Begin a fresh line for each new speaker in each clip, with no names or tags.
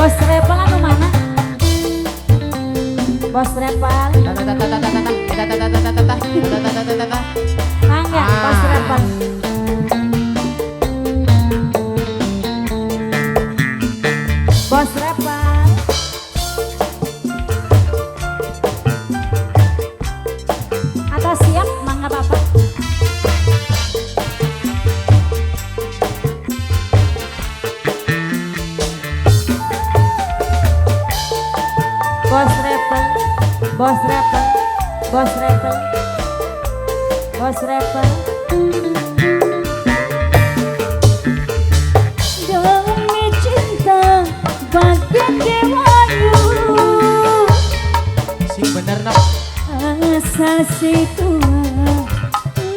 Bos Repal anu mana? Bos Repal. Mangga Bos Repal. Bos Repal. Atas siap mangga Bapak. Bos Repel, Bos Repel, Bos Repel, Bos Repel. Demi cinta bagian dewayu.
Sing bener nak.
Asa situa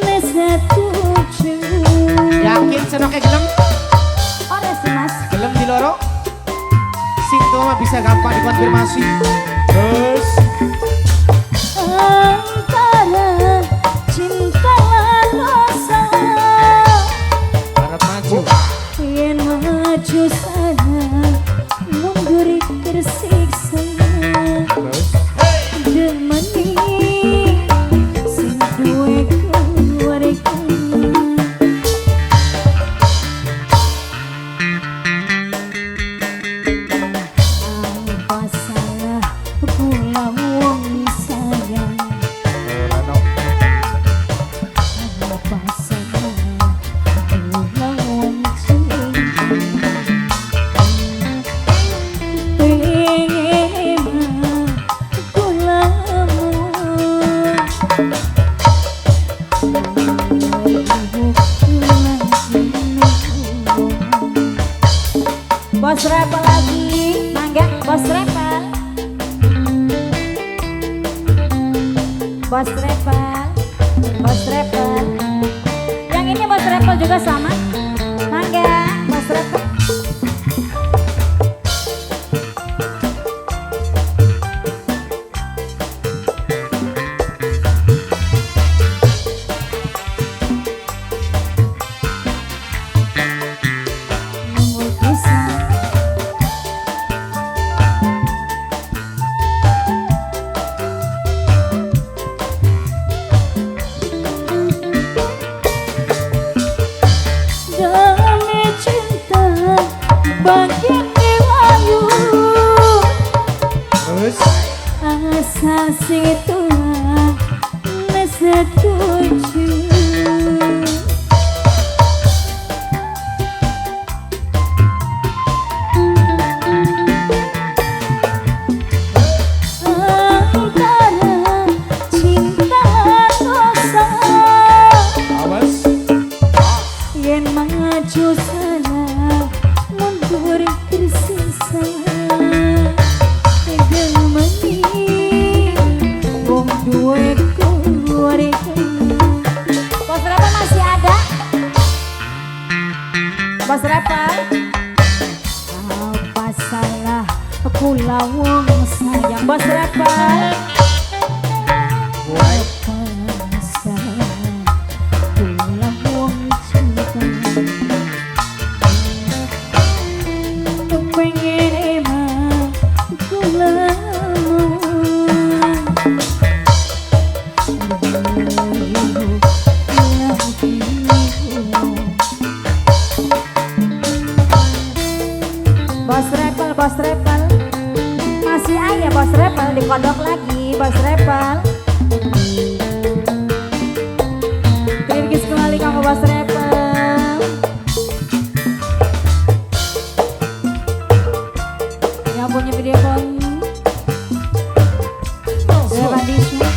nesa tuju.
Yakin senoknya gelem?
Ora sih Mas.
Gelem di loro? Sing tuh mah bisa gampang dikonfirmasi. Terus
Antara cinta lan rasa
harap maju.
yen maju sana mundur tersiksa
Terus
demeni sing duwe keluarga. Apa salah kula wong sayang?
Rano.
Apa salah kula wong cinta? Pengen kula Bos Repel lagi, mangga Bos Repel. Bos Repel, Bos Repel. Yang ini Bos Repel juga sama, mangga Bos Repel. Nunggu pisang. Demi cinta bagian dewayu.
Terus
Asa situlah setuju. Antara cinta dosa
awas.
yen maju sana mundur tersisa. Gemeni wong duwe keluarga. Bos Repel masih ada? Bos Repel. Apa salah kula wong sayang? Bos Repel.
Mulai.
Apa salah kula wong cinta? Pengen emang kula Bos Repel, Bos Repel. Masih aja Bos Repel, dikodok lagi Bos Repel. Kirkis kembali kamu Bos Repel. Yang punya video phone Dewan Disney.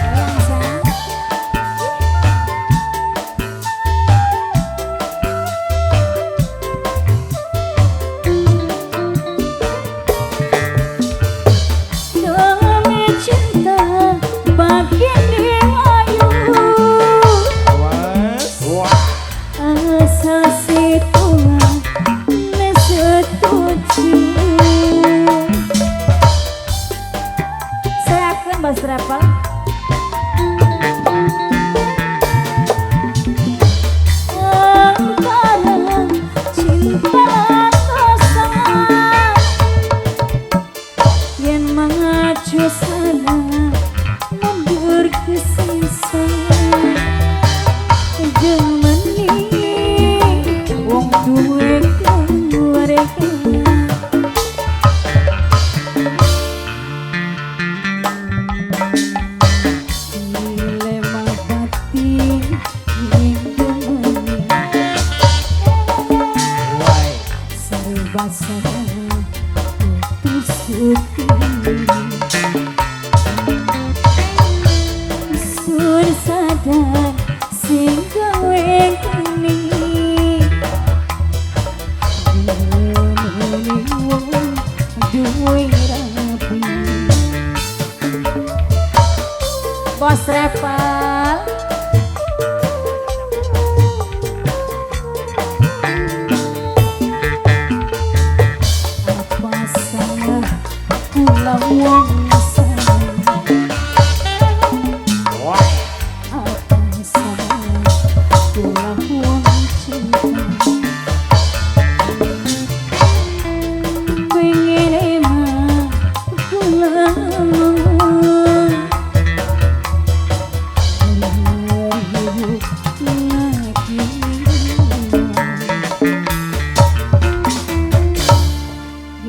Yang sayang. Demi cinta bagian dewayu.
Awas. Wah.